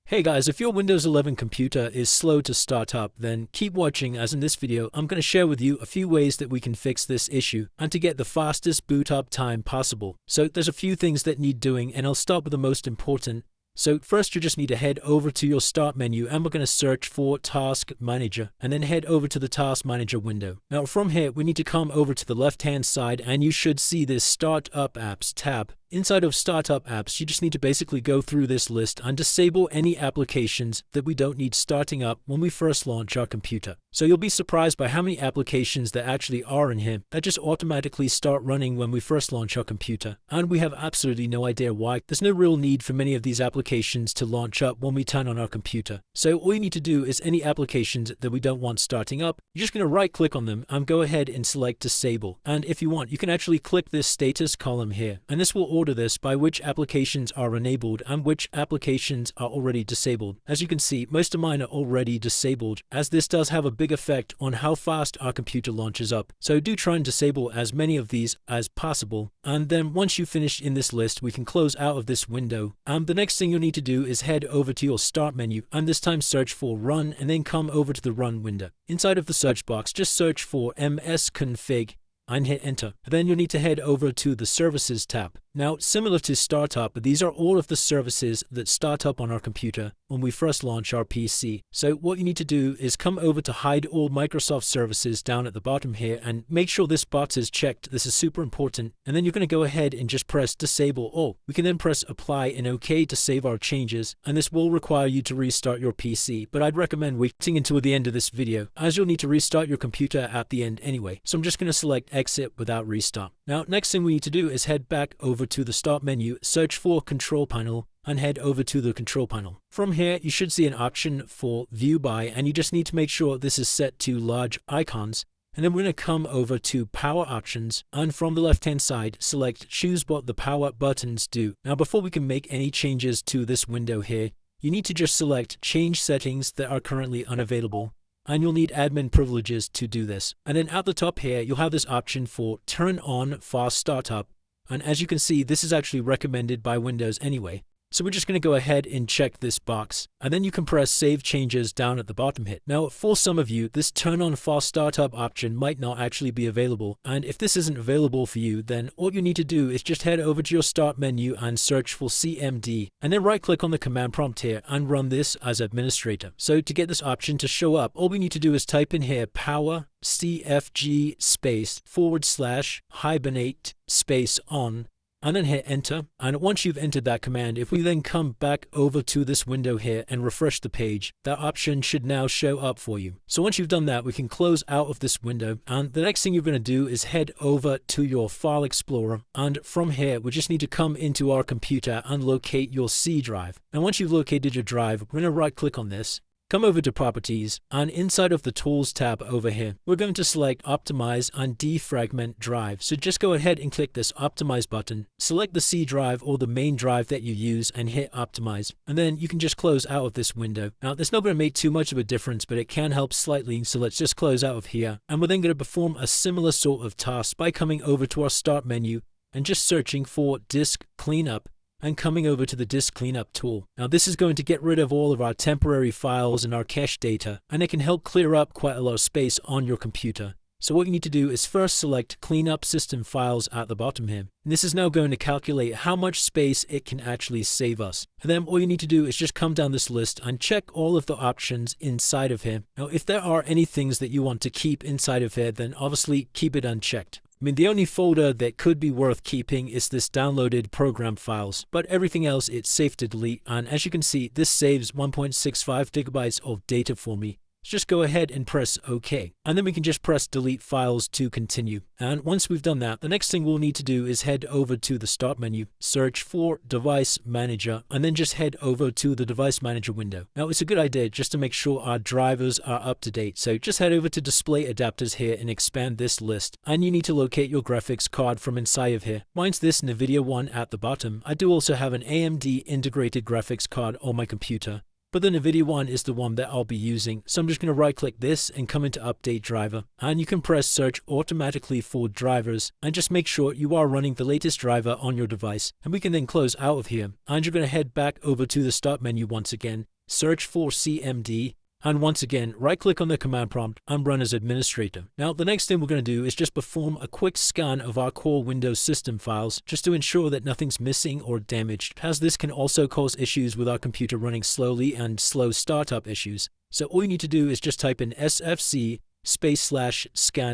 Hey guys, if your Windows 11 computer is slow to start up, then keep watching, as in this video I'm going to share with you a few ways that we can fix this issue and to get the fastest boot up time possible. So there's a few things that need doing, and I'll start with the most important. So first you just need to head over to your start menu, and we're going to search for Task Manager and then head over to the Task Manager window. Now from here we need to come over to the left hand side and you should see this Start Up Apps tab. Inside of Startup Apps, you just need to basically go through this list and disable any applications that we don't need starting up when we first launch our computer. So you'll be surprised by how many applications there actually are in here that just automatically start running when we first launch our computer. And we have absolutely no idea why. There's no real need for many of these applications to launch up when we turn on our computer. So all you need to do is any applications that we don't want starting up, you're just going to right click on them and go ahead and select Disable. And if you want, you can actually click this status column here, and this will order this by which applications are enabled and which applications are already disabled. As you can see, most of mine are already disabled, as this does have a big effect on how fast our computer launches up. So do try and disable as many of these as possible. And then once you've finished in this list, we can close out of this window. And the next thing you'll need to do is head over to your start menu and this time search for Run, and then come over to the Run window. Inside of the search box, just search for msconfig and hit enter. Then you'll need to head over to the Services tab. Now, similar to Startup, these are all of the services that start up on our computer when we first launch our PC. So what you need to do is come over to Hide All Microsoft Services down at the bottom here and make sure this box is checked. This is super important. And then you're going to go ahead and just press Disable All. We can then press Apply and OK to save our changes, and this will require you to restart your PC, but I'd recommend waiting until the end of this video, as you'll need to restart your computer at the end anyway. So I'm just going to select Exit without restart. Now, next thing we need to do is head back over to the Start menu, search for Control Panel, and head over to the Control Panel. From here, you should see an option for View By, and you just need to make sure this is set to Large Icons. And then we're going to come over to Power Options, and from the left hand side, select Choose what the power buttons do. Now, before we can make any changes to this window here, you need to just select Change Settings that are currently unavailable, and you'll need admin privileges to do this. And then at the top here, you'll have this option for Turn on Fast Startup. And as you can see, this is actually recommended by Windows anyway. So we're just going to go ahead and check this box, and then you can press Save Changes down at the bottom here. Now, for some of you, this Turn on Fast Startup option might not actually be available, and if this isn't available for you, then all you need to do is just head over to your Start menu and search for CMD, and then right click on the command prompt here and run this as administrator. So to get this option to show up, all we need to do is type in here power CFG space / hibernate space on, and then hit enter. And once you've entered that command, if we then come back over to this window here and refresh the page, that option should now show up for you. So once you've done that, we can close out of this window, and the next thing you're going to do is head over to your File Explorer, and from here we just need to come into our computer and locate your C drive. And once you've located your drive, we're going to right click on this, come over to Properties, and inside of the Tools tab over here, we're going to select Optimize and Defragment Drive. So just go ahead and click this Optimize button, select the C drive or the main drive that you use, and hit Optimize. And then you can just close out of this window. Now, this is not going to make too much of a difference, but it can help slightly, so let's just close out of here. And we're then going to perform a similar sort of task by coming over to our Start menu and just searching for Disk Cleanup, and coming over to the Disk Cleanup tool. Now, this is going to get rid of all of our temporary files and our cache data, and it can help clear up quite a lot of space on your computer. So what you need to do is first select Clean Up System Files at the bottom here. And this is now going to calculate how much space it can actually save us. And then all you need to do is just come down this list and check all of the options inside of here. Now, if there are any things that you want to keep inside of here, then obviously keep it unchecked. I mean, the only folder that could be worth keeping is this downloaded program files, but everything else it's safe to delete. And as you can see, this saves 1.65 gigabytes of data for me. Just go ahead and press OK, and then we can just press Delete Files to continue. And once we've done that, the next thing we'll need to do is head over to the Start menu, search for Device Manager, and then just head over to the Device Manager window. Now, it's a good idea just to make sure our drivers are up to date, so just head over to Display Adapters here and expand this list. And you need to locate your graphics card from inside of here. Mine's this NVIDIA one at the bottom. I do also have an AMD integrated graphics card on my computer, but the NVIDIA one is the one that I'll be using. So I'm just going to right click this and come into Update Driver, and you can press Search automatically for drivers and just make sure you are running the latest driver on your device. And we can then close out of here, and you're going to head back over to the Start menu once again, search for CMD, and once again, right-click on the command prompt and run as administrator. Now, the next thing we're going to do is just perform a quick scan of our core Windows system files just to ensure that nothing's missing or damaged, as this can also cause issues with our computer running slowly and slow startup issues. So all you need to do is just type in sfc/scan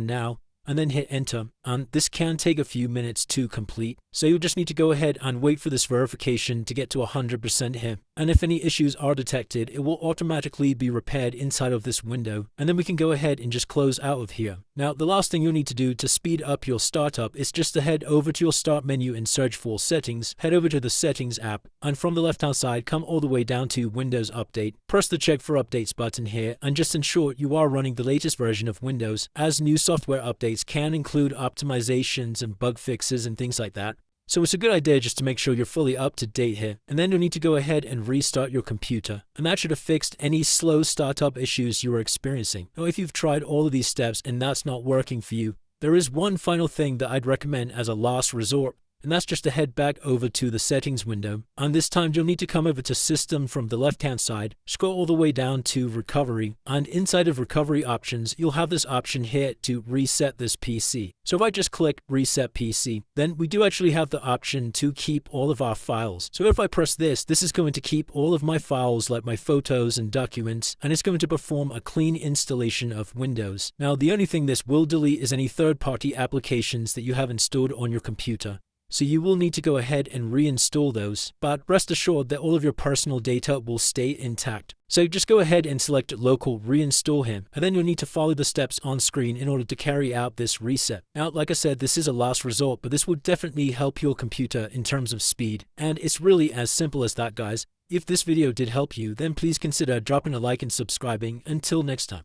now, and then hit enter, and this can take a few minutes to complete. So you'll just need to go ahead and wait for this verification to get to 100% here. And if any issues are detected, it will automatically be repaired inside of this window, and then we can go ahead and just close out of here. Now, the last thing you'll need to do to speed up your startup is just to head over to your start menu and search for settings, head over to the settings app, and from the left hand side, come all the way down to Windows Update. Press the check for updates button here, and just ensure you are running the latest version of Windows, as new software updates can include optimizations and bug fixes and things like that. So it's a good idea just to make sure you're fully up to date here, and then you'll need to go ahead and restart your computer, and that should have fixed any slow startup issues you were experiencing. Now, if you've tried all of these steps and that's not working for you, there is one final thing that I'd recommend as a last resort, and that's just to head back over to the settings window, and this time you'll need to come over to system from the left hand side, scroll all the way down to recovery, and inside of recovery options you'll have this option here to reset this PC. So if I just click reset PC, then we do actually have the option to keep all of our files. So if I press this is going to keep all of my files like my photos and documents, and it's going to perform a clean installation of Windows. Now, the only thing this will delete is any third-party applications that you have installed on your computer. So you will need to go ahead and reinstall those, but rest assured that all of your personal data will stay intact. So just go ahead and select local reinstall here, and then you'll need to follow the steps on screen in order to carry out this reset. Now, like I said, this is a last resort, but this will definitely help your computer in terms of speed, and it's really as simple as that, guys. If this video did help you, then please consider dropping a like and subscribing. Until next time.